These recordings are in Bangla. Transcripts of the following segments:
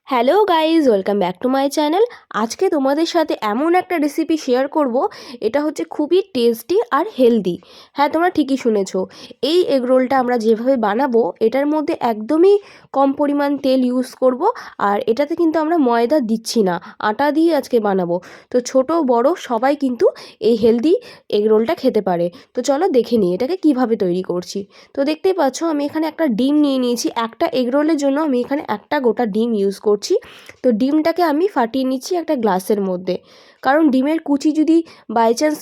Hello guys, welcome back to my channel. আজকে তোমাদের সাথে এমন একটা রেসিপি শেয়ার করব, এটা হচ্ছে খুবই টেস্টি আর হেলদি। হ্যাঁ, তোমরা ঠিকই শুনেছো। এই এগরোলটা আমরা যেভাবে বানাবো, এটার মধ্যে একদমই কম পরিমাণ তেল ইউজ করব। আর এটাতে কিন্তু আমরা ময়দা দিচ্ছি না, আটা দিয়ে আজকে বানাবো। তো ছোট বড় সবাই কিন্তু এই হেলদি এগরোলটা খেতে পারে। তো চলো দেখে নিই এটাকে কিভাবে তৈরি করছি। তো দেখতেই পাচ্ছ আমি এখানে একটা ডিম নিয়ে নিয়েছি। একটা এগরোলের জন্য আমি এখানে একটা গোটা ডিম ইউজ করছি। তো ডিমটাকে আমি ফাটিয়ে নিচ্ছি একটা গ্লাসের মধ্যে, কারণ ডিমের কুচি যদি বাই চান্স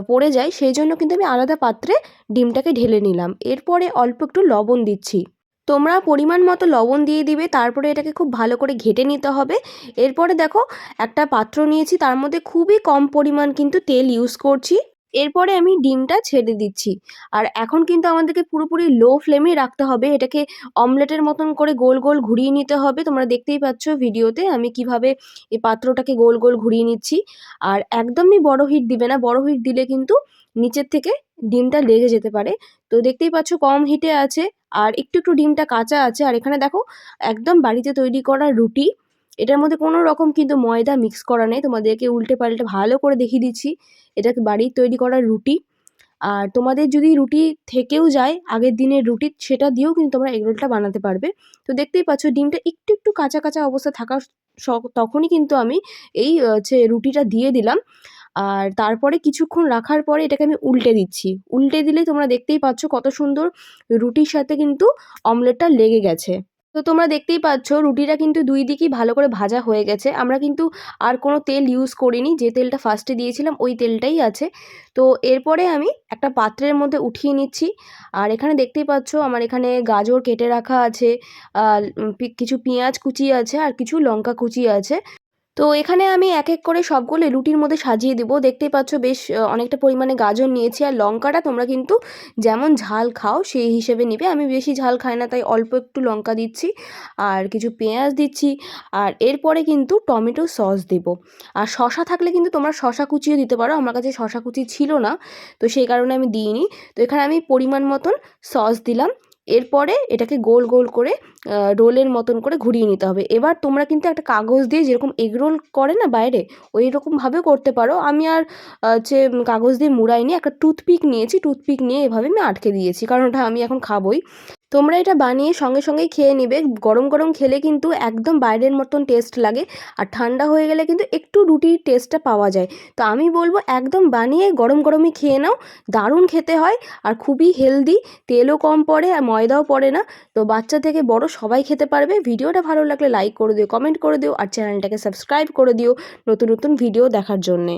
পড়ে যায়, সেই জন্য কিন্তু আমি আলাদা পাত্রে ডিমটাকে ঢেলে নিলাম। এরপরে অল্প একটু লবণ দিচ্ছি। তোমরা পরিমাণ মতো লবণ দিয়ে দিবে। তারপরে এটাকে খুব ভালো করে ঘেটে নিতে হবে। এরপরে দেখো একটা পাত্র নিয়েছি, তার মধ্যে খুবই কম পরিমাণ কিন্তু তেল ইউজ করছি। এরপরে আমি ডিমটা ছেড়ে দিচ্ছি। আর এখন কিন্তু আমাদেরকে পুরোপুরি লো ফ্লেমে রাখতে হবে। এটাকে অমলেটের মতন করে গোল গোল ঘুরিয়ে নিতে হবে। তোমরা দেখতেই পাচ্ছ ভিডিওতে আমি কিভাবে এই পাত্রটাকে গোল গোল ঘুরিয়ে নিচ্ছি। আর একদমই বড় হিট দিবে না, বড় হিট দিলে কিন্তু নিচের থেকে ডিমটা লেগে যেতে পারে। তো দেখতেই পাচ্ছ কম হিটে আছে, আর একটু একটু ডিমটা কাঁচা আছে। আর এখানে দেখো একদম বাড়িতে তৈরি করা রুটি, এটার মধ্যে কোনো রকম কিন্তু ময়দা মিক্স করা নেই। তোমাদেরকে উল্টে পাল্টে ভালো করে দেখিয়ে দিচ্ছি। এটাকে বাড়ির তৈরি করা রুটি। আর তোমাদের যদি রুটি থেকেও যায় আগের দিনের রুটি, সেটা দিয়েও কিন্তু তোমরা এগরোলটা বানাতে পারবে। তো দেখতেই পাচ্ছ ডিমটা একটু একটু কাঁচা কাঁচা অবস্থা থাকা তখনই কিন্তু আমি এই হচ্ছে রুটিটা দিয়ে দিলাম। আর তারপরে কিছুক্ষণ রাখার পরে এটাকে আমি উল্টে দিচ্ছি। উল্টে দিলে তোমরা দেখতেই পাচ্ছ কত সুন্দর রুটির সাথে কিন্তু অমলেটটা লেগে গেছে। তো তোমরা দেখতেই পাচ্ছ রুটিটা কিন্তু দুই দিকেই ভালো করে ভাজা হয়ে গেছে। আমরা কিন্তু আর কোনো তেল ইউজ করিনি, যে তেলটা ফার্স্টে দিয়েছিলাম ওই তেলটাই আছে। তো এরপরে আমি একটা পাত্রের মধ্যে উঠিয়ে নিচ্ছি। আর এখানে দেখতেই পাচ্ছ আমার এখানে গাজর কেটে রাখা আছে, কিছু পেঁয়াজ কুচি আছে, আর কিছু লঙ্কা কুচি আছে। তো এখানে আমি এক এক করে সবগুলো রুটির মধ্যে সাজিয়ে দেবো। দেখতেই পাচ্ছ বেশ অনেকটা পরিমাণে গাজর নিয়েছি। আর লঙ্কাটা তোমরা কিন্তু যেমন ঝাল খাও সেই হিসেবে নিবে। আমি বেশি ঝাল খাই না, তাই অল্প একটু লঙ্কা দিচ্ছি, আর কিছু পেঁয়াজ দিচ্ছি। আর এরপরে কিন্তু টমেটো সস দেব। আর শশা থাকলে কিন্তু তোমরা শশা কুচিও দিতে পারো। আমার কাছে শশা কুচি ছিল না, তো সেই কারণে আমি দিইনি। তো এখানে আমি পরিমাণ মতন সস দিলাম। এরপরে এটাকে গোল গোল করে রোলের মতন করে ঘুরিয়ে নিতে হবে। এবার তোমরা কিন্তু একটা কাগজ দিয়ে, যেরকম এগরোল করে না বাইরে, ওই রকমভাবেও করতে পারো। আমি আর হচ্ছে কাগজ দিয়ে মুড়াইনি, একটা টুথপিক নিয়েছি। টুথপিক নিয়ে এভাবে আমি আটকে দিয়েছি, কারণ ওটা আমি এখন খাবোই। তোমরা এটা বানিয়ে সঙ্গে সঙ্গেই খেয়ে নিবে। গরম গরম খেলে কিন্তু একদম বাইরের মতন টেস্ট লাগে, আর ঠান্ডা হয়ে গেলে কিন্তু একটু রুটির টেস্টটা পাওয়া যায়। তো আমি বলবো একদম বানিয়ে গরম গরমই খেয়ে নাও। দারুণ খেতে হয় আর খুবই হেলদি। তেলও কম পড়ে আর ময়দাও পড়ে না। তো বাচ্চা থেকে বড় সবাই খেতে পারবে। ভিডিওটা ভালো লাগলে লাইক করে দিও, কমেন্ট করে দিও, আর চ্যানেলটাকে সাবস্ক্রাইব করে দিও নতুন নতুন ভিডিও দেখার জন্যে।